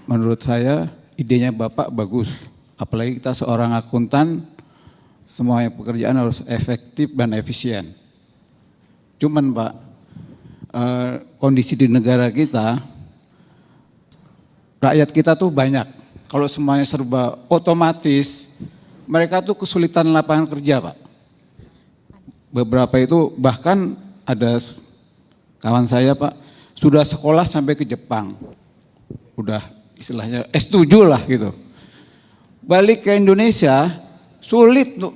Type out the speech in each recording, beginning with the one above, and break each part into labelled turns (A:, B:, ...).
A: menurut saya idenya Bapak bagus. Apalagi kita seorang akuntan, semuanya pekerjaan harus efektif dan efisien. Cuman Pak, kondisi di negara kita, rakyat kita tuh banyak. Kalau semuanya serba otomatis, mereka tuh kesulitan lapangan kerja Pak. Beberapa itu bahkan ada kawan saya Pak, sudah sekolah sampai ke Jepang. Udah istilahnya S7 lah gitu. Balik ke Indonesia, sulit untuk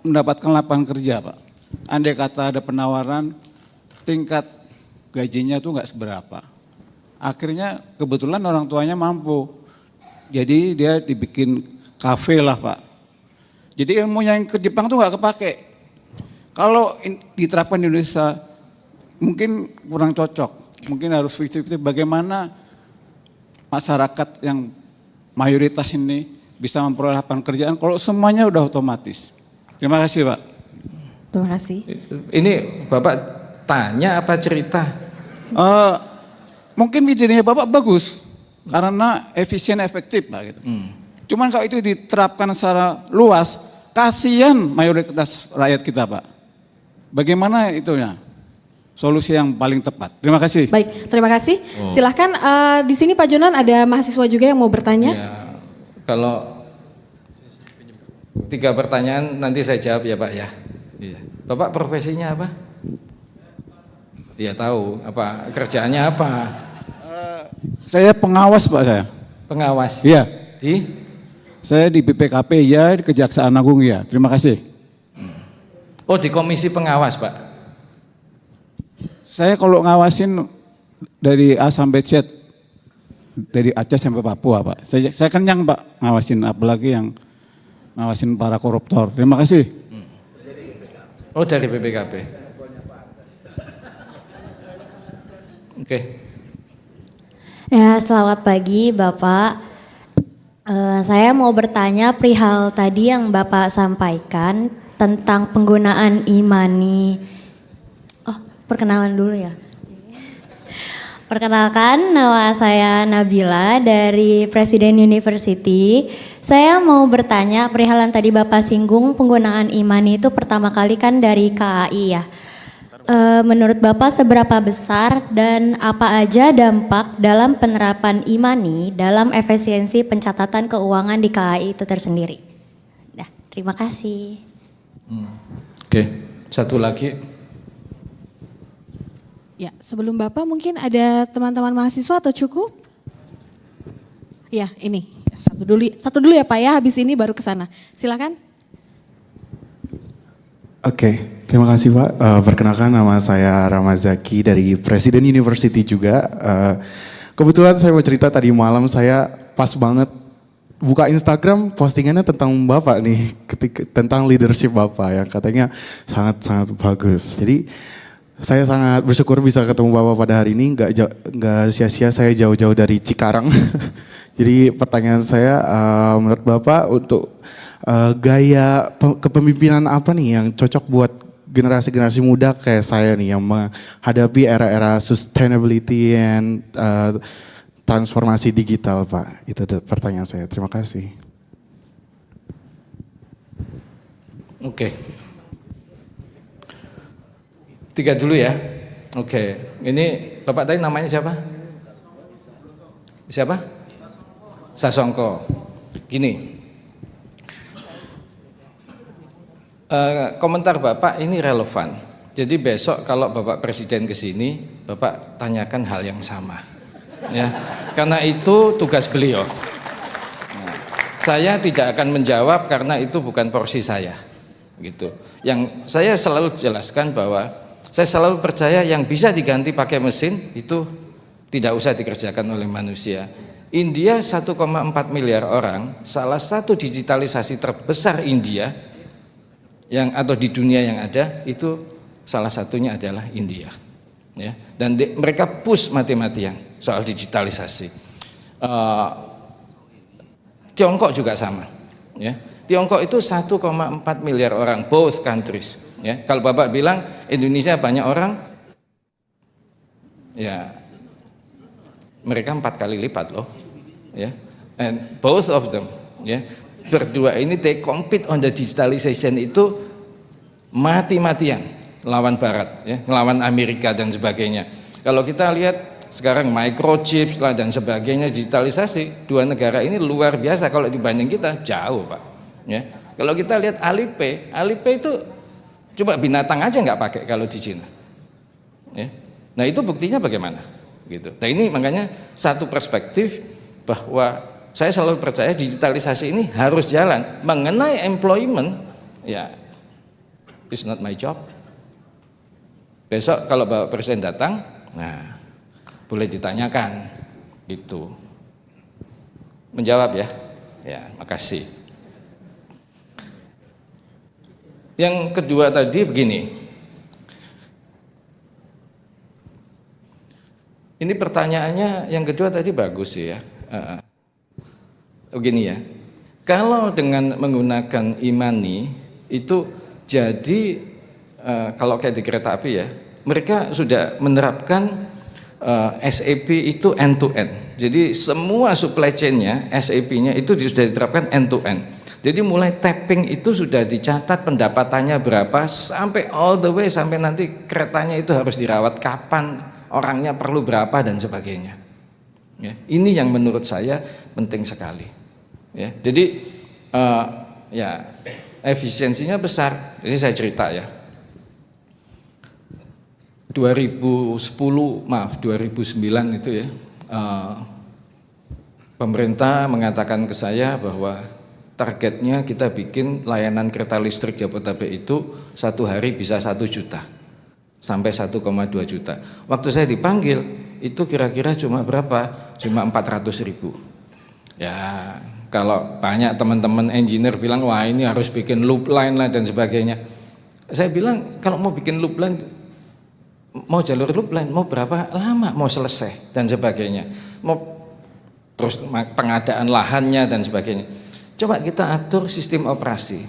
A: mendapatkan lapangan kerja Pak. Andai kata ada penawaran, tingkat gajinya tuh nggak seberapa. Akhirnya kebetulan orang tuanya mampu. Jadi dia dibikin kafe lah Pak. Jadi ilmu yang ke Jepang tuh nggak kepake. Kalau diterapkan di Indonesia mungkin kurang cocok. Mungkin harus 50-50 bagaimana masyarakat yang mayoritas ini bisa memperoleh lapangan kerjaan kalau semuanya udah otomatis. Terima kasih Pak.
B: Terima kasih.
C: Ini Bapak tanya apa cerita?
A: Mungkin idenya Bapak bagus karena efisien efektif Pak gitu. Cuman kalau itu diterapkan secara luas, kasihan mayoritas rakyat kita Pak. Bagaimana itunya? Solusi yang paling tepat. Terima kasih.
B: Baik, terima kasih. Silahkan di sini Pak Jonan ada mahasiswa juga yang mau bertanya.
C: Ya, kalau 3 pertanyaan nanti saya jawab ya Pak ya. Iya. Bapak profesinya apa? Ya tahu. Apa kerjaannya apa?
A: Saya pengawas Pak saya.
C: Pengawas.
A: Iya.
C: Di?
A: Saya di BPKP ya, di Kejaksaan Agung ya. Terima kasih.
C: Oh di komisi pengawas Pak.
A: Saya kalau ngawasin dari A sampai Z, dari Aceh sampai Papua Pak. Saya kenyang Pak ngawasin, apalagi yang ngawasin para koruptor. Terima kasih.
C: Oh dari BPKP. Oke.
D: Ya, selamat pagi Bapak. Saya mau bertanya perihal tadi yang Bapak sampaikan tentang penggunaan e-money. Oh, perkenalan dulu ya. Perkenalkan, nama saya Nabila dari Presiden University. Saya mau bertanya perihal yang tadi Bapak singgung penggunaan e-money itu pertama kali kan dari KAI ya. Menurut Bapak seberapa besar dan apa aja dampak dalam penerapan e-money dalam efisiensi pencatatan keuangan di KAI itu tersendiri? Nah, terima kasih.
C: Oke, satu lagi.
B: Ya, sebelum Bapak mungkin ada teman-teman mahasiswa atau cukup? Ya, ini. Satu dulu ya Pak ya, habis ini baru ke sana. Silakan.
E: Oke, terima kasih Pak. Perkenalkan nama saya Ramazaki dari Presiden University juga. Kebetulan saya mau cerita tadi malam saya pas banget buka Instagram postingannya tentang Bapak nih, tentang leadership Bapak yang katanya sangat-sangat bagus. Jadi saya sangat bersyukur bisa ketemu Bapak pada hari ini, nggak sia-sia saya jauh-jauh dari Cikarang. Jadi pertanyaan saya menurut Bapak untuk gaya kepemimpinan apa nih yang cocok buat generasi-generasi muda kayak saya nih yang menghadapi era-era sustainability and transformasi digital Pak? Itu pertanyaan saya. Terima kasih.
C: Oke. 3 dulu ya. Oke. Ini Bapak tadi namanya siapa? Siapa? Sasongko. Gini. Komentar Bapak ini relevan. Jadi besok kalau Bapak Presiden ke sini, Bapak tanyakan hal yang sama. Ya. Karena itu tugas beliau. Nah, saya tidak akan menjawab karena itu bukan porsi saya. Gitu. Yang saya selalu jelaskan bahwa saya selalu percaya yang bisa diganti pakai mesin itu tidak usah dikerjakan oleh manusia. India 1,4 miliar orang, salah satu digitalisasi terbesar India yang atau di dunia yang ada itu salah satunya adalah India. Ya, dan mereka push mati-matian soal digitalisasi. Tiongkok juga sama. Ya. Tiongkok itu 1,4 miliar orang, both countries. Ya, kalau Bapak bilang Indonesia banyak orang, ya mereka 4 kali lipat loh. ya, and both of them, ya, berdua ini they compete on the digitalization itu mati-matian lawan Barat, ya, lawan Amerika dan sebagainya. Kalau kita lihat sekarang microchips lah dan sebagainya, digitalisasi, dua negara ini luar biasa. Kalau dibanding kita jauh, Pak. Ya, kalau kita lihat Alipay itu coba binatang aja nggak pakai kalau di Cina. Ya. Nah itu buktinya bagaimana? Gitu. Nah ini makanya satu perspektif bahwa saya selalu percaya digitalisasi ini harus jalan. Mengenai employment, ya, it's not my job. Besok kalau Bapak Presiden datang, nah boleh ditanyakan, gitu. Menjawab ya, ya, makasih. Yang kedua tadi begini. Ini pertanyaannya yang kedua tadi bagus sih ya. Begini ya, kalau dengan menggunakan e-money itu jadi kalau kayak di kereta api ya, mereka sudah menerapkan SAP itu end to end. Jadi semua supply chain-nya, SAP-nya itu sudah diterapkan end to end. Jadi mulai tapping itu sudah dicatat pendapatannya berapa sampai all the way sampai nanti keretanya itu harus dirawat kapan, orangnya perlu berapa dan sebagainya. Ya, ini yang menurut saya penting sekali. Ya, jadi ya efisiensinya besar. Ini saya cerita ya. 2009 itu ya, pemerintah mengatakan ke saya bahwa targetnya kita bikin layanan kereta listrik Jabodetabek itu satu hari bisa 1 juta sampai 1,2 juta. Waktu saya dipanggil itu kira-kira cuma berapa? Cuma 400.000. Ya kalau banyak teman-teman engineer bilang wah ini harus bikin loop line lah dan sebagainya. Saya bilang kalau mau bikin loop line, mau jalur loop line mau berapa lama mau selesai dan sebagainya. Mau terus pengadaan lahannya dan sebagainya. Coba kita atur sistem operasi,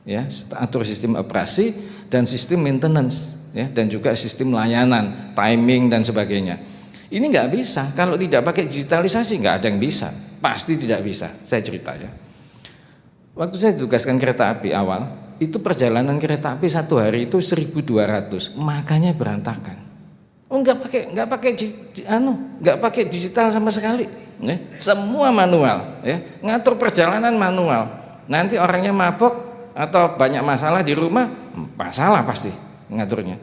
C: ya, atur sistem operasi dan sistem maintenance, ya, dan juga sistem layanan, timing dan sebagainya. Ini nggak bisa kalau tidak pakai digitalisasi, nggak ada yang bisa, pasti tidak bisa. Saya cerita ya. Waktu saya ditugaskan kereta api awal, itu perjalanan kereta api satu hari itu 1.200, makanya berantakan. Oh nggak pakai digital sama sekali. Ya, semua manual, ya, ngatur perjalanan manual. Nanti orangnya mabok atau banyak masalah di rumah, masalah pasti ngaturnya.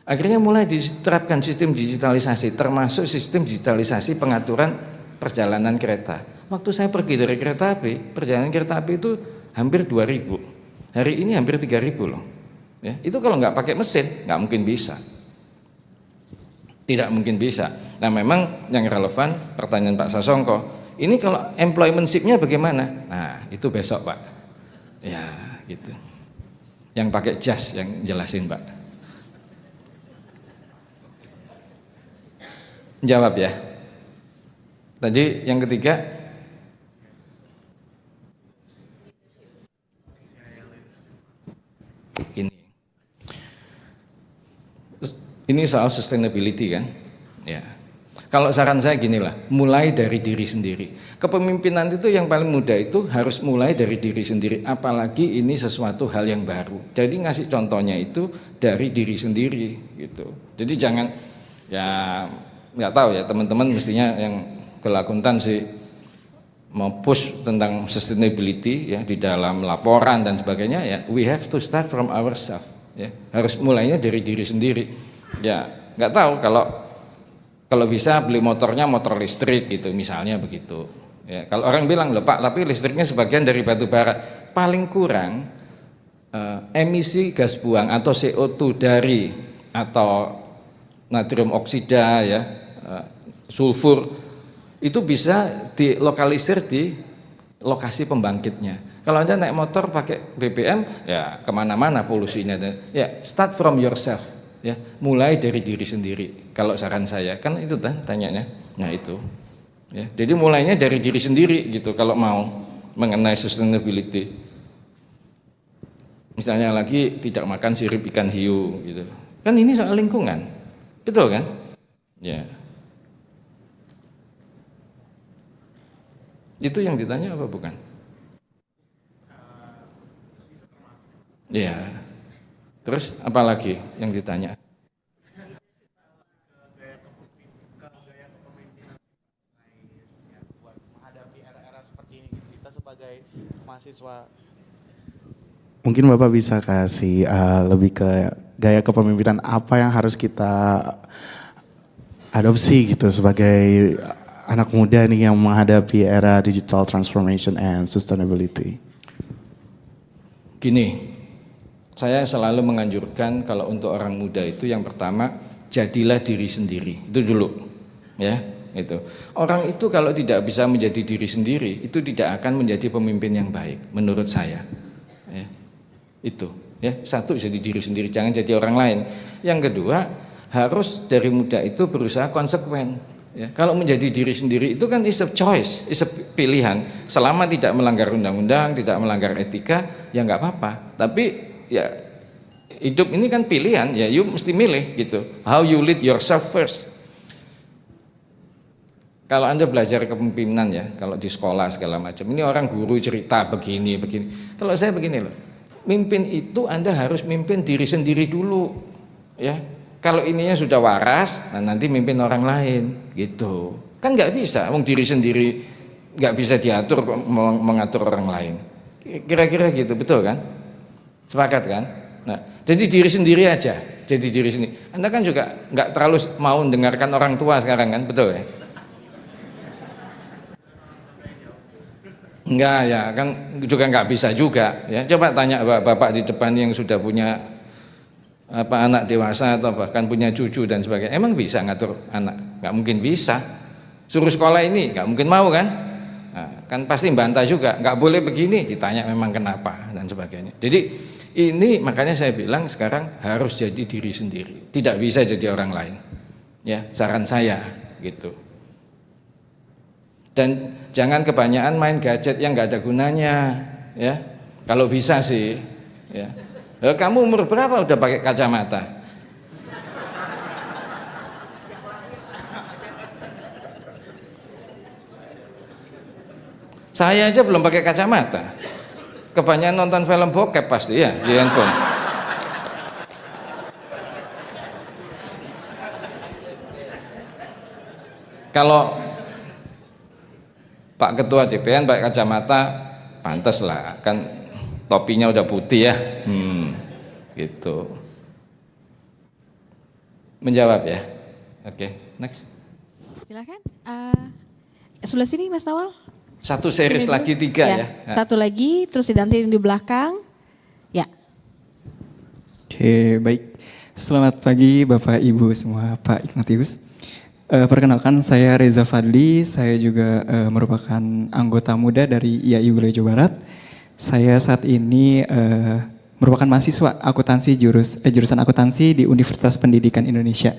C: Akhirnya mulai diterapkan sistem digitalisasi, termasuk sistem digitalisasi pengaturan perjalanan kereta. Waktu saya pergi dari kereta api, perjalanan kereta api itu hampir 2.000. Hari ini hampir 3.000 loh. Ya, itu kalau nggak pakai mesin, nggak mungkin bisa. Tidak mungkin bisa. Nah memang yang relevan pertanyaan Pak Sasongko, ini kalau employmentship-nya bagaimana? Nah itu besok Pak. Ya gitu. Yang pakai jas yang jelasin Pak. Jawab ya. Tadi yang ketiga. Gini. Ini soal sustainability kan, ya. Kalau saran saya ginilah, mulai dari diri sendiri. Kepemimpinan itu yang paling mudah itu harus mulai dari diri sendiri. Apalagi ini sesuatu hal yang baru. Jadi ngasih contohnya itu dari diri sendiri gitu. Jadi jangan ya nggak tahu ya teman-teman mestinya yang kelakuntan sih mau push tentang sustainability ya di dalam laporan dan sebagainya ya. We have to start from ourselves. Ya. Harus mulainya dari diri sendiri. Ya nggak tahu kalau bisa beli motornya motor listrik gitu misalnya begitu ya. Kalau orang bilang loh Pak tapi listriknya sebagian dari batu bara, paling kurang emisi gas buang atau CO2 dari atau natrium oksida ya sulfur itu bisa dilokalisir di lokasi pembangkitnya. Kalau Anda naik motor pakai BBM ya kemana-mana polusinya ya. Start from yourself. Ya, mulai dari diri sendiri. Kalau saran saya kan itu tanyanya. Nah itu. Ya, jadi mulainya dari diri sendiri gitu kalau mau mengenai sustainability. Misalnya lagi tidak makan sirip ikan hiu gitu. Kan ini soal lingkungan. Betul kan? Ya. Itu yang ditanya apa bukan? Ya. Terus apa lagi yang ditanya?
E: Menghadapi era-era seperti ini, kita sebagai mahasiswa. Mungkin Bapak bisa kasih lebih ke gaya kepemimpinan apa yang harus kita adopsi gitu sebagai anak muda nih yang menghadapi era digital transformation and sustainability.
C: Gini, saya selalu menganjurkan kalau untuk orang muda itu yang pertama jadilah diri sendiri, itu dulu, ya, itu. Orang itu kalau tidak bisa menjadi diri sendiri, itu tidak akan menjadi pemimpin yang baik, menurut saya. Ya, itu, ya, satu jadi diri sendiri, jangan jadi orang lain. Yang kedua, harus dari muda itu berusaha konsekuen. Ya, kalau menjadi diri sendiri itu kan is a choice, is a pilihan. Selama tidak melanggar undang-undang, tidak melanggar etika, ya nggak apa-apa. Tapi ya hidup ini kan pilihan, ya you mesti milih gitu. How you lead yourself first. Kalau Anda belajar kepemimpinan ya, kalau di sekolah segala macam, ini orang guru cerita begini. Kalau saya begini loh, mimpin itu Anda harus mimpin diri sendiri dulu, ya. Kalau ininya sudah waras, nah nanti mimpin orang lain, gitu. Kan nggak bisa, diri sendiri nggak bisa diatur, mengatur orang lain. Kira-kira gitu, betul kan? Sepakat kan? Nah, jadi diri sendiri aja, jadi diri sendiri. Anda kan juga nggak terlalu mau dengarkan orang tua sekarang kan, betul ya? Enggak ya, kan juga nggak bisa juga. Ya, coba tanya bapak di depan yang sudah punya anak dewasa atau bahkan punya cucu dan sebagainya, emang bisa ngatur anak? Nggak mungkin bisa. Suruh sekolah ini nggak mungkin mau kan? Nah, kan pasti bantah juga, nggak boleh begini, ditanya memang kenapa dan sebagainya. Jadi ini makanya saya bilang sekarang harus jadi diri sendiri, tidak bisa jadi orang lain. Ya, saran saya gitu. Dan jangan kebanyakan main gadget yang nggak ada gunanya, ya. Kalau bisa sih, ya. Kamu umur berapa udah pakai kacamata? Saya aja belum pakai kacamata. Kebanyakan nonton film bokep pasti ya di handphone. Kalau Pak Ketua DPN pakai kacamata, pantas lah, kan topinya udah putih ya. Gitu. Menjawab ya. Oke, next.
B: Silakan. Sebelah sini Mas Nawal.
C: Satu series
B: Sini
C: lagi
B: dulu.
C: 3 ya.
B: Satu lagi, terus didantiin di belakang. Ya.
F: Oke, baik. Selamat pagi Bapak Ibu semua, Pak Ignatius. Perkenalkan saya Reza Fadli, saya juga merupakan anggota muda dari IAI Wilayah Jawa Barat. Saya saat ini merupakan mahasiswa akuntansi jurusan akuntansi di Universitas Pendidikan Indonesia.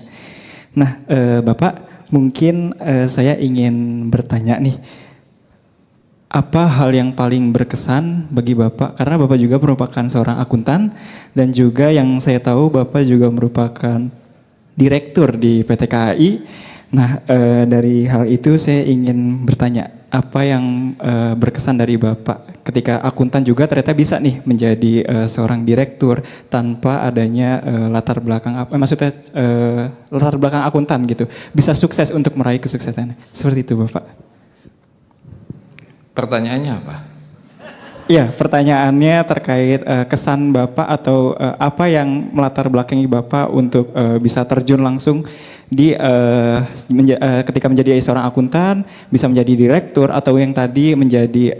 F: Nah, Bapak, mungkin saya ingin bertanya nih, apa hal yang paling berkesan bagi Bapak? Karena Bapak juga merupakan seorang akuntan dan juga yang saya tahu Bapak juga merupakan direktur di PT KAI. Nah, dari hal itu saya ingin bertanya, apa yang berkesan dari Bapak ketika akuntan juga ternyata bisa nih menjadi seorang direktur tanpa adanya latar belakang latar belakang akuntan gitu, bisa sukses untuk meraih kesuksesan seperti itu Bapak.
C: Pertanyaannya apa?
F: Iya, pertanyaannya terkait kesan Bapak atau apa yang melatar belakangi Bapak untuk bisa terjun langsung di ketika menjadi seorang akuntan, bisa menjadi direktur atau yang tadi menjadi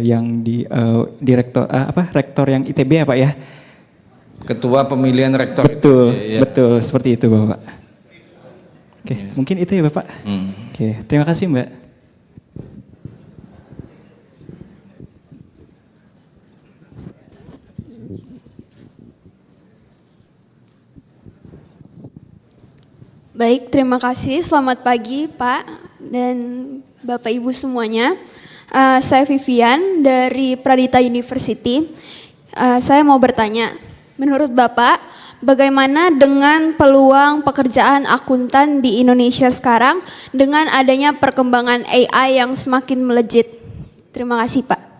F: yang di direktur rektor yang ITB ya Pak ya?
C: Ketua pemilihan rektor.
F: Betul,
C: ya.
F: betul seperti itu Bapak. Oke, mungkin itu ya Bapak. Oke, terima kasih Mbak.
G: Baik, terima kasih. Selamat pagi Pak dan Bapak Ibu semuanya. Saya Vivian dari Pradita University. Saya mau bertanya, menurut Bapak, bagaimana dengan peluang pekerjaan akuntan di Indonesia sekarang dengan adanya perkembangan AI yang semakin melejit? Terima kasih, Pak.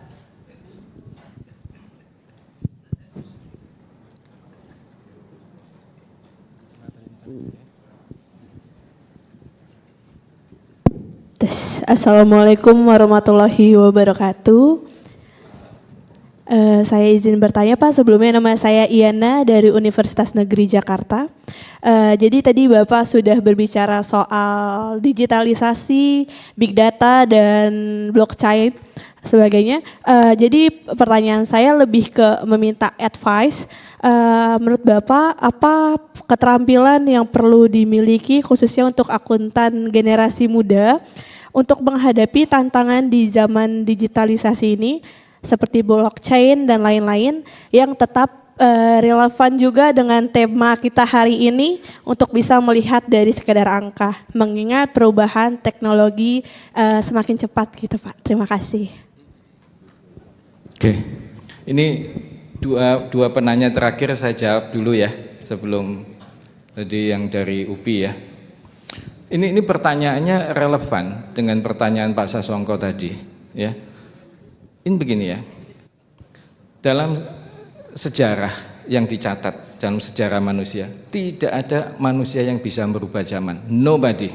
H: Assalamualaikum warahmatullahi wabarakatuh. Saya izin bertanya Pak, sebelumnya nama saya Iyana dari Universitas Negeri Jakarta. Jadi tadi Bapak sudah berbicara soal digitalisasi, big data, dan blockchain sebagainya. Jadi pertanyaan saya lebih ke meminta advice. Menurut Bapak, apa keterampilan yang perlu dimiliki khususnya untuk akuntan generasi muda untuk menghadapi tantangan di zaman digitalisasi ini, seperti blockchain dan lain-lain, yang tetap relevan juga dengan tema kita hari ini untuk bisa melihat dari sekedar angka, mengingat perubahan teknologi semakin cepat gitu Pak. Terima kasih.
C: Oke, ini dua penanya terakhir saya jawab dulu ya, sebelum tadi yang dari UPI ya. Ini pertanyaannya relevan dengan pertanyaan Pak Sasongko tadi ya. Ini begini ya, dalam sejarah yang dicatat, dalam sejarah manusia, tidak ada manusia yang bisa merubah zaman, nobody.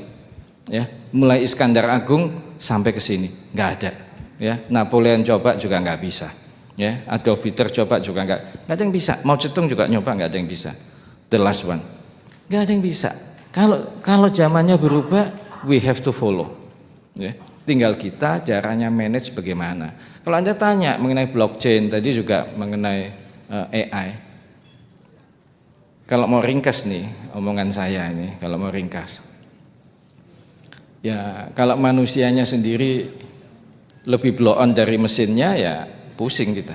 C: Ya, mulai Iskandar Agung sampai ke sini, nggak ada. Ya, Napoleon coba juga nggak bisa. Ya, Adolf Hitler coba juga nggak ada yang bisa. Mao Zedong juga nyoba, nggak ada yang bisa. The last one, nggak ada yang bisa. Kalau zamannya berubah, we have to follow. Ya, tinggal kita caranya manage bagaimana. Kalau Anda tanya mengenai blockchain, tadi juga mengenai AI. Kalau mau ringkas nih, omongan saya ini, kalau mau ringkas. Ya, kalau manusianya sendiri lebih blow on dari mesinnya, ya pusing kita.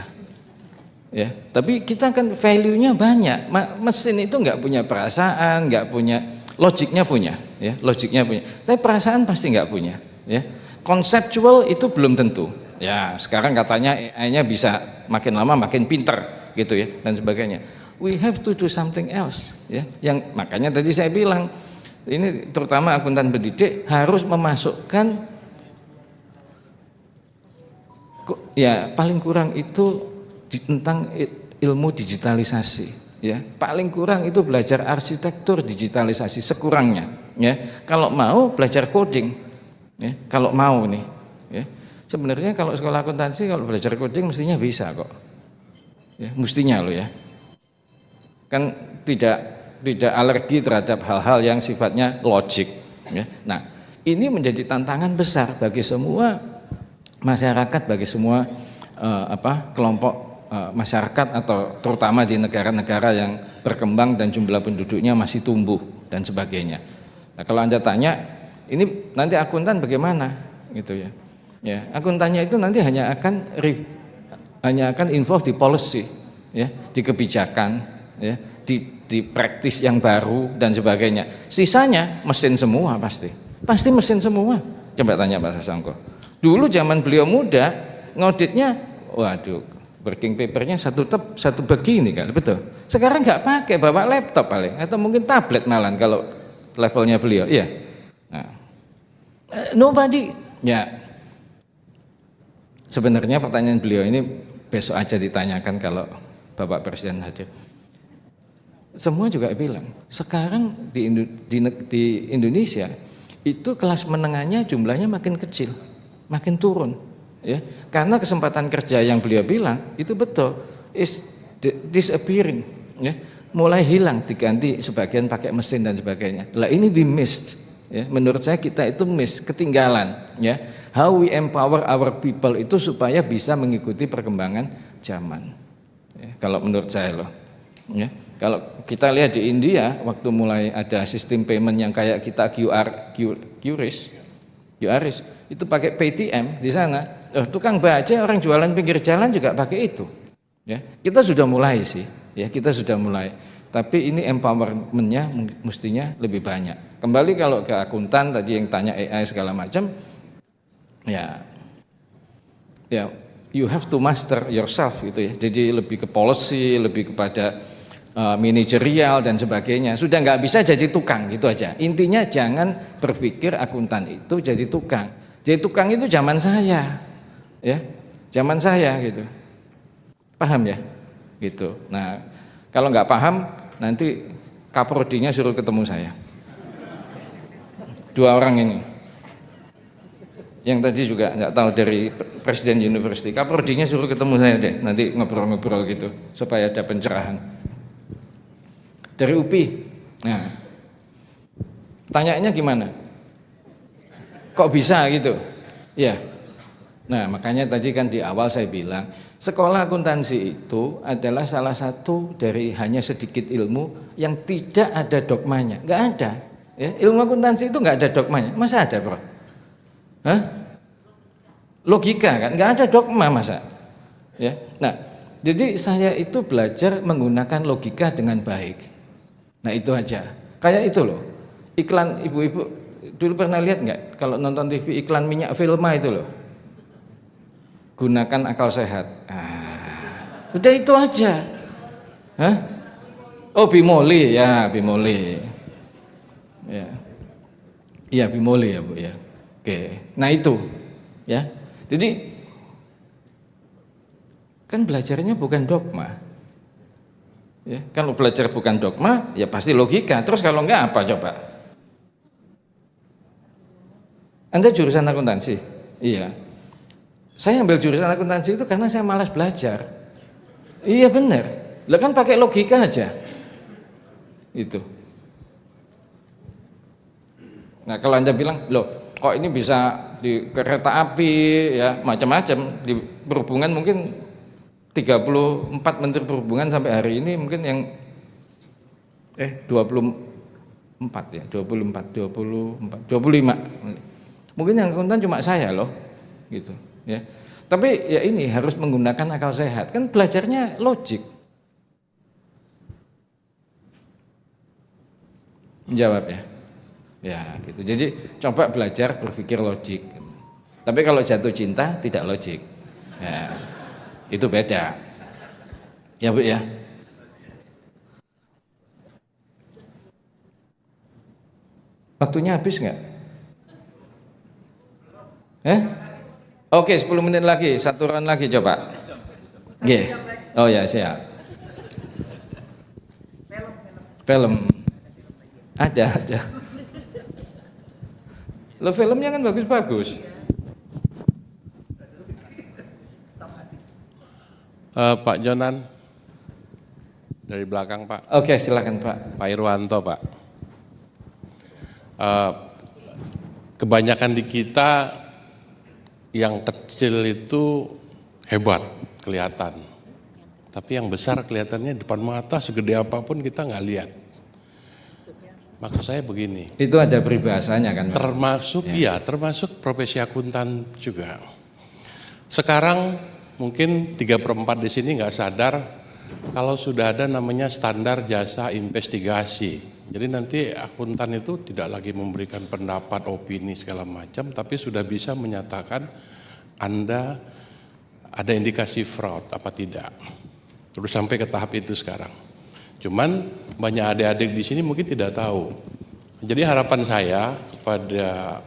C: Ya, tapi kita kan value-nya banyak. Mesin itu nggak punya perasaan, nggak punya, logiknya punya, ya, logiknya punya. Tapi perasaan pasti nggak punya, ya. Konseptual itu belum tentu. Ya, sekarang katanya AI-nya bisa makin lama makin pinter gitu ya dan sebagainya. We have to do something else ya. Yang makanya tadi saya bilang ini terutama akuntan pendidik harus memasukkan ya paling kurang itu tentang ilmu digitalisasi ya. Paling kurang itu belajar arsitektur digitalisasi sekurangnya ya. Kalau mau belajar coding ya, kalau mau nih ya. Sebenarnya kalau sekolah akuntansi kalau belajar coding mestinya bisa kok. Ya, mestinya loh ya. Kan tidak alergi terhadap hal-hal yang sifatnya logik ya. Nah, ini menjadi tantangan besar bagi semua masyarakat, bagi semua kelompok masyarakat atau terutama di negara-negara yang berkembang dan jumlah penduduknya masih tumbuh dan sebagainya. Nah, kalau Anda tanya, ini nanti akuntan bagaimana gitu ya. Ya, akuntannya itu nanti hanya akan involve di policy, ya, di kebijakan, ya, di praktis yang baru dan sebagainya. Sisanya mesin semua pasti mesin semua. Coba tanya Pak Sasongko. Dulu zaman beliau muda ngauditnya, waduh, working papernya satu begini kan, betul. Sekarang nggak pakai, bawa laptop paling, atau mungkin tablet malah kalau levelnya beliau, iya. Nah, nobody, ya. Sebenarnya pertanyaan beliau ini besok aja ditanyakan kalau Bapak Presiden hadir. Semua juga bilang, sekarang di Indonesia itu kelas menengahnya jumlahnya makin kecil, makin turun. Ya, karena kesempatan kerja yang beliau bilang itu betul, is disappearing. Ya, mulai hilang, diganti sebagian pakai mesin dan sebagainya. Lah ini we missed. Ya, menurut saya kita itu ketinggalan. Ya. How we empower our people itu supaya bisa mengikuti perkembangan zaman. Ya, kalau menurut saya loh. Ya, kalau kita lihat di India waktu mulai ada sistem payment yang kayak kita QRIS itu pakai PayTM di sana. Tukang baja orang jualan pinggir jalan juga pakai itu. Ya, kita sudah mulai sih. Ya, kita sudah mulai. Tapi ini empowermentnya mestinya lebih banyak. Kembali kalau ke akuntan tadi yang tanya AI segala macam. Ya, you have to master yourself gitu ya. Jadi lebih ke policy, lebih kepada manajerial dan sebagainya. Sudah nggak bisa jadi tukang gitu aja. Intinya jangan berpikir akuntan itu jadi tukang. Jadi tukang itu zaman saya. Ya, zaman saya gitu. Paham ya? Gitu. Nah, kalau nggak paham nanti kaprodinya suruh ketemu saya. 2 orang ini. Yang tadi juga nggak tahu dari Presiden University, kaprodinya suruh ketemu saya deh, nanti ngobrol-ngobrol gitu supaya ada pencerahan. Dari UPI. Nah, tanyaannya gimana? Kok bisa gitu? Ya. Nah, makanya tadi kan di awal saya bilang, sekolah akuntansi itu adalah salah satu dari hanya sedikit ilmu yang tidak ada dogmanya. Nggak ada. Ya, ilmu akuntansi itu nggak ada dogmanya. Masa ada, bro? Hah? Logika kan? Nggak ada dogma masa? Ya. Nah, jadi saya itu belajar menggunakan logika dengan baik. Nah, itu aja. Kayak itu loh. Iklan ibu-ibu dulu pernah lihat nggak? Kalau nonton TV iklan minyak Vilma itu loh. Gunakan akal sehat. Udah itu aja. Hah? Oh, Bimoli ya, Bimoli. Ya. Iya, Bimoli ya, Bu ya. Oke. Nah, itu ya. Jadi kan belajarnya bukan dogma. Ya, kalau belajar bukan dogma, ya pasti logika. Terus kalau enggak apa coba? Anda jurusan akuntansi? Iya. Saya ambil jurusan akuntansi itu karena saya malas belajar. Iya benar. Lah kan pakai logika aja. Itu. Nah, kalau Anda bilang, loh, kok ini bisa di kereta api ya, macam-macam di perhubungan mungkin 34 menteri perhubungan sampai hari ini mungkin yang 24 ya, 25. Mungkin yang akuntan cuma saya loh. Gitu. Ya, tapi ya ini harus menggunakan akal sehat, kan belajarnya logik. Menjawab ya, ya gitu. Jadi coba belajar berpikir logik. Tapi kalau jatuh cinta tidak logik, ya, itu beda. Ya Bu ya. Waktunya habis nggak? Oke, 10 menit lagi, 1 round lagi coba. Oke. Oh ya, siap. Film. Ada. Lo filmnya kan bagus-bagus.
I: Pak Jonan, dari belakang Pak.
C: Oke, silakan Pak.
I: Pak Irwanto Pak. Kebanyakan di kita yang kecil itu hebat kelihatan, tapi yang besar kelihatannya depan mata segede apapun kita nggak lihat. Maksud saya begini.
C: Itu ada peribahasanya kan Pak?
I: Termasuk ya. Termasuk profesi akuntan juga. Sekarang mungkin 3/4 di sini nggak sadar kalau sudah ada namanya standar jasa investigasi. Jadi nanti akuntan itu tidak lagi memberikan pendapat, opini segala macam, tapi sudah bisa menyatakan Anda ada indikasi fraud apa tidak. Terus sampai ke tahap itu sekarang. Cuman banyak adik-adik di sini mungkin tidak tahu. Jadi harapan saya kepada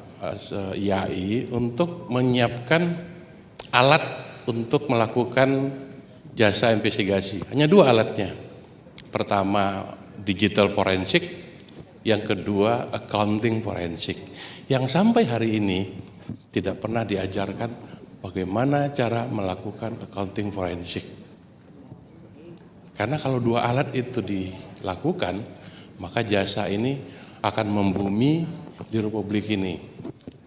I: IAI untuk menyiapkan alat untuk melakukan jasa investigasi. Hanya 2 alatnya. Pertama digital forensik, yang kedua accounting forensik. Yang sampai hari ini tidak pernah diajarkan bagaimana cara melakukan accounting forensik. Karena kalau 2 alat itu dilakukan, maka jasa ini akan membumi di Republik ini.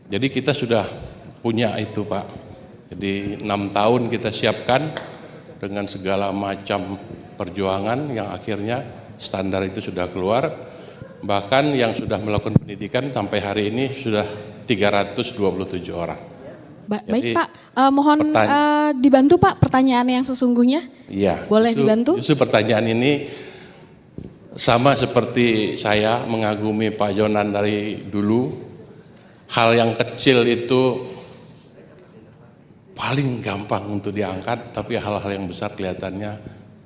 I: Jadi kita sudah punya itu Pak. Jadi 6 tahun kita siapkan dengan segala macam perjuangan yang akhirnya standar itu sudah keluar. Bahkan yang sudah melakukan pendidikan sampai hari ini sudah 327 orang.
B: Baik Pak, mohon dibantu Pak pertanyaan yang sesungguhnya.
I: Iya.
B: Boleh dibantu?
I: Justru pertanyaan ini sama seperti saya mengagumi Pak Jonan dari dulu. Hal yang kecil itu paling gampang untuk diangkat, tapi hal-hal yang besar kelihatannya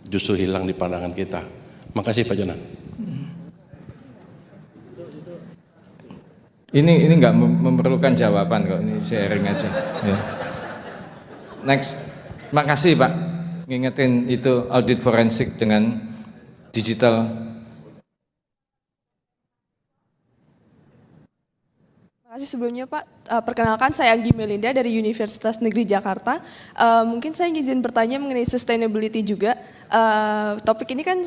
I: justru hilang di pandangan kita. Makasih Pak Jonan.
C: Ini nggak memerlukan jawaban kok, ini sharing aja. Ya. Next. Makasih Pak, ngingetin itu audit forensik dengan digital.
J: Terima kasih sebelumnya Pak. Perkenalkan saya Anggi Melinda dari Universitas Negeri Jakarta. Mungkin saya izin bertanya mengenai sustainability juga. Topik ini kan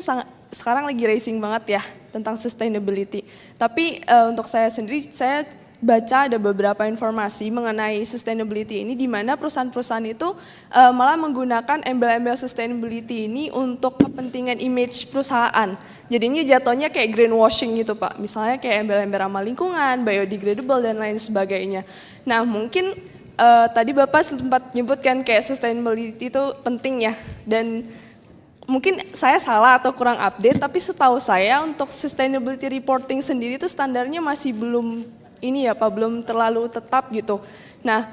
J: sekarang lagi racing banget ya tentang sustainability. Tapi untuk saya sendiri, saya baca ada beberapa informasi mengenai sustainability ini di mana perusahaan-perusahaan itu malah menggunakan embel-embel sustainability ini untuk kepentingan image perusahaan. Jadinya jatuhnya kayak greenwashing gitu Pak. Misalnya kayak embel-embel ramah lingkungan, biodegradable dan lain sebagainya. Nah mungkin tadi Bapak sempat menyebutkan kayak sustainability itu penting ya. Dan mungkin saya salah atau kurang update, tapi setahu saya untuk sustainability reporting sendiri itu standarnya masih belum ini ya Pak, belum terlalu tetap gitu. Nah,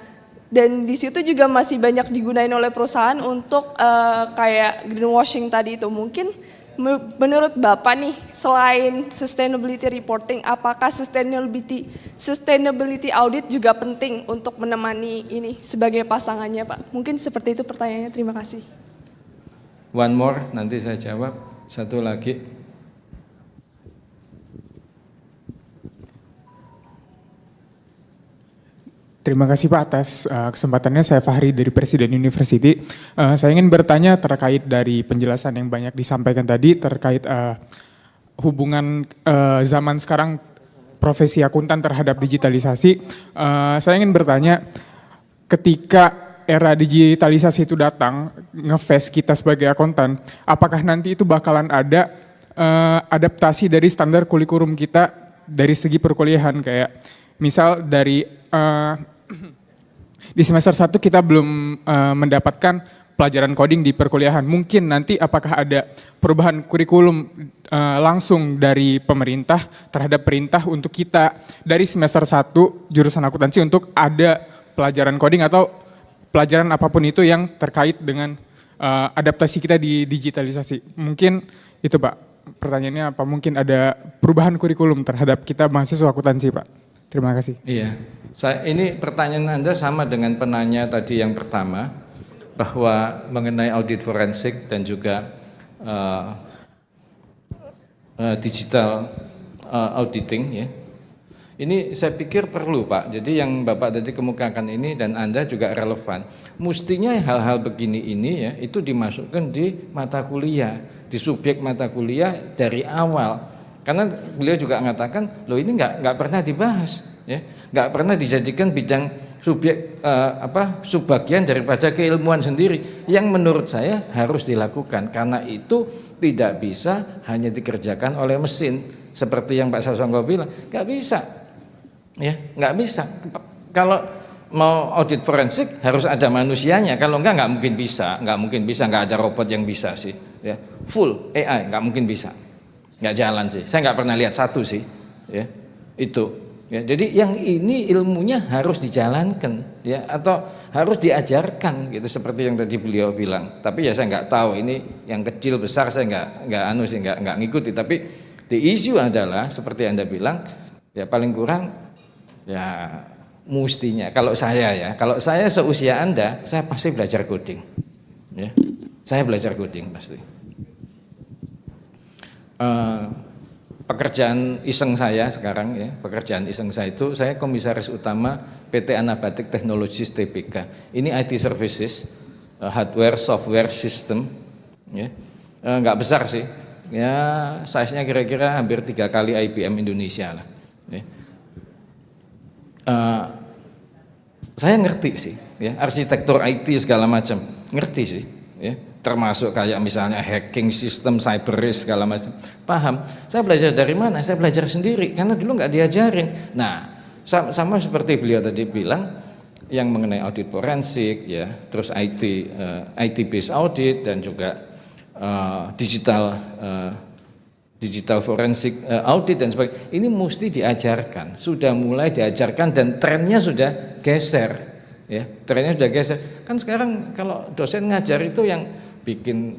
J: dan di situ juga masih banyak digunain oleh perusahaan untuk kayak greenwashing tadi itu. Mungkin menurut Bapak nih, selain sustainability reporting, apakah sustainability audit juga penting untuk menemani ini sebagai pasangannya Pak? Mungkin seperti itu pertanyaannya, terima kasih.
C: One more, nanti saya jawab. Satu lagi.
K: Terima kasih Pak atas kesempatannya. Saya Fahri dari Presiden University. Saya ingin bertanya terkait dari penjelasan yang banyak disampaikan tadi terkait hubungan zaman sekarang profesi akuntan terhadap digitalisasi. Saya ingin bertanya, ketika era digitalisasi itu datang, nge-face kita sebagai akuntan, apakah nanti itu bakalan ada adaptasi dari standar kurikulum kita dari segi perkuliahan, kayak misal dari di semester 1 kita belum mendapatkan pelajaran coding di perkuliahan. Mungkin nanti apakah ada perubahan kurikulum langsung dari pemerintah terhadap perintah untuk kita dari semester 1 jurusan akuntansi untuk ada pelajaran coding atau pelajaran apapun itu yang terkait dengan adaptasi kita di digitalisasi. Mungkin itu Pak, pertanyaannya apa mungkin ada perubahan kurikulum terhadap kita mahasiswa akuntansi Pak? Terima kasih.
C: Iya, ini pertanyaan Anda sama dengan penanya tadi yang pertama, bahwa mengenai audit forensik dan juga digital auditing ya. Ini saya pikir perlu Pak, jadi yang Bapak tadi kemukakan ini dan Anda juga relevan. Mestinya hal-hal begini ini ya, itu dimasukkan di mata kuliah, di subjek mata kuliah dari awal. Karena beliau juga mengatakan, loh ini nggak pernah dibahas, ya, nggak pernah dijadikan bidang subjek subbagian daripada keilmuan sendiri, yang menurut saya harus dilakukan. Karena itu tidak bisa hanya dikerjakan oleh mesin, seperti yang Pak Sasongko bilang, nggak bisa, ya, nggak bisa. Kalau mau audit forensik harus ada manusianya, kalau nggak mungkin bisa, nggak ada robot yang bisa sih, ya, full AI nggak mungkin bisa. Nggak jalan sih, saya nggak pernah lihat satu sih, ya itu. Ya, jadi yang ini ilmunya harus dijalankan, ya, atau harus diajarkan, gitu seperti yang tadi beliau bilang. Tapi ya saya nggak tahu ini yang kecil besar saya nggak ngikuti. Tapi the issue adalah seperti Anda bilang, ya paling kurang ya mestinya. Kalau saya seusia Anda, saya pasti belajar coding, ya, saya belajar coding pasti. Pekerjaan iseng saya sekarang ya, pekerjaan iseng saya itu saya komisaris utama PT Anabatik Technologies Tbk. Ini IT services, hardware, software, system, ya, nggak besar sih, ya, size-nya kira-kira hampir 3 kali IBM Indonesia lah. Ya. Saya ngerti sih, ya, arsitektur IT segala macam, ngerti sih, ya. Termasuk kayak misalnya hacking sistem, cyber risk segala macam, paham. Saya belajar dari mana? Saya belajar sendiri karena dulu nggak diajarin. Nah, sama seperti beliau tadi bilang yang mengenai audit forensik, ya, terus IT based audit dan juga digital forensik audit dan sebagainya. Ini mesti diajarkan, sudah mulai diajarkan dan trennya sudah geser, ya, trennya sudah geser. Kan sekarang kalau dosen ngajar itu yang bikin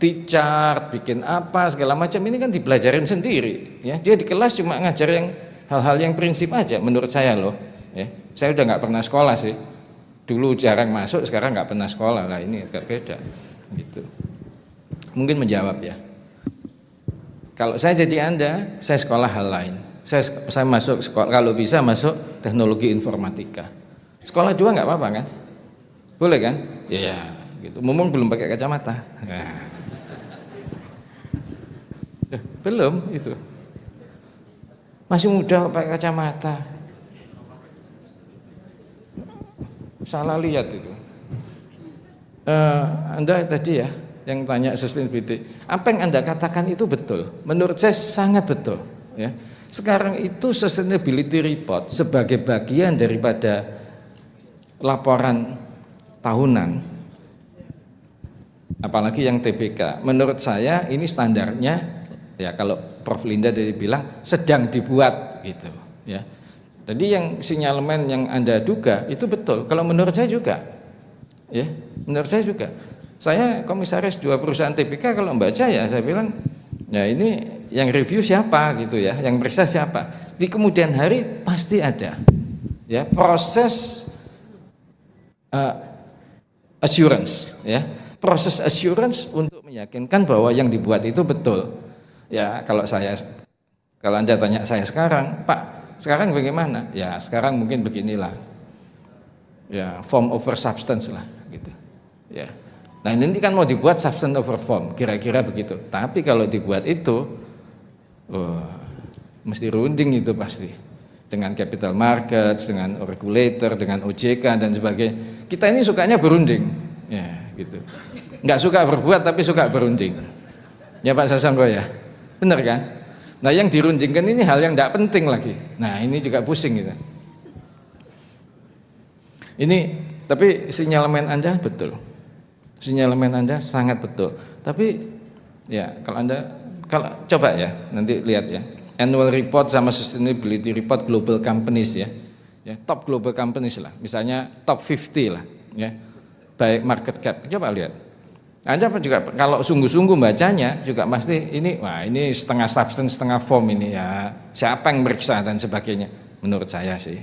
C: T-chart, bikin apa segala macam, ini kan dipelajarin sendiri, ya. Dia di kelas cuma ngajar yang hal-hal yang prinsip aja menurut saya loh, ya. Saya udah nggak pernah sekolah sih, Dulu jarang masuk, sekarang nggak pernah sekolah lah, ini agak beda gitu. Mungkin menjawab ya. Kalau saya jadi Anda, saya sekolah hal lain. Saya masuk sekolah, kalau bisa masuk teknologi informatika. Sekolah juga nggak apa-apa kan? Boleh kan? Ya, gitu. Mumpung belum pakai kacamata. Nah, gitu. Belum itu. Masih muda pakai kacamata. Salah lihat itu. Anda tadi ya yang tanya sustainability. Apa yang Anda katakan itu betul. Menurut saya sangat betul. Ya. Sekarang itu sustainability report sebagai bagian daripada laporan tahunan, apalagi yang TBK. Menurut saya ini standarnya ya kalau Prof Linda tadi bilang sedang dibuat gitu ya. Jadi yang sinyalemen yang Anda duga itu betul. Kalau menurut saya juga, ya menurut saya juga. Saya komisaris 2 perusahaan TBK, kalau membaca ya saya bilang ya ini yang review siapa gitu ya, yang periksa siapa. Di kemudian hari pasti ada ya proses assurance ya, proses assurance untuk meyakinkan bahwa yang dibuat itu betul. Ya kalau Anda tanya saya sekarang, Pak sekarang bagaimana? Ya sekarang mungkin beginilah, ya form over substance lah gitu. Ya. Nah ini kan mau dibuat substance over form, kira-kira begitu. Tapi kalau dibuat itu, mesti runding itu pasti. Dengan capital markets, dengan regulator, dengan OJK dan sebagainya. Kita ini sukanya berunding, ya gitu. Nggak suka berbuat tapi suka berunding. Ya Pak Sasongko ya, benar kan? Nah yang dirundingkan ini hal yang tidak penting lagi. Nah ini juga pusing gitu. Ini tapi sinyalemen Anda betul. Sinyalemen Anda sangat betul. Tapi ya kalau coba ya nanti lihat ya. Annual report sama sustainability report global companies ya. Ya, top global companies lah. Misalnya top 50 lah ya. Baik market cap. Coba lihat. Anda juga kalau sungguh-sungguh bacanya juga pasti ini wah ini setengah substance setengah form ini ya. Siapa yang meriksa dan sebagainya menurut saya sih.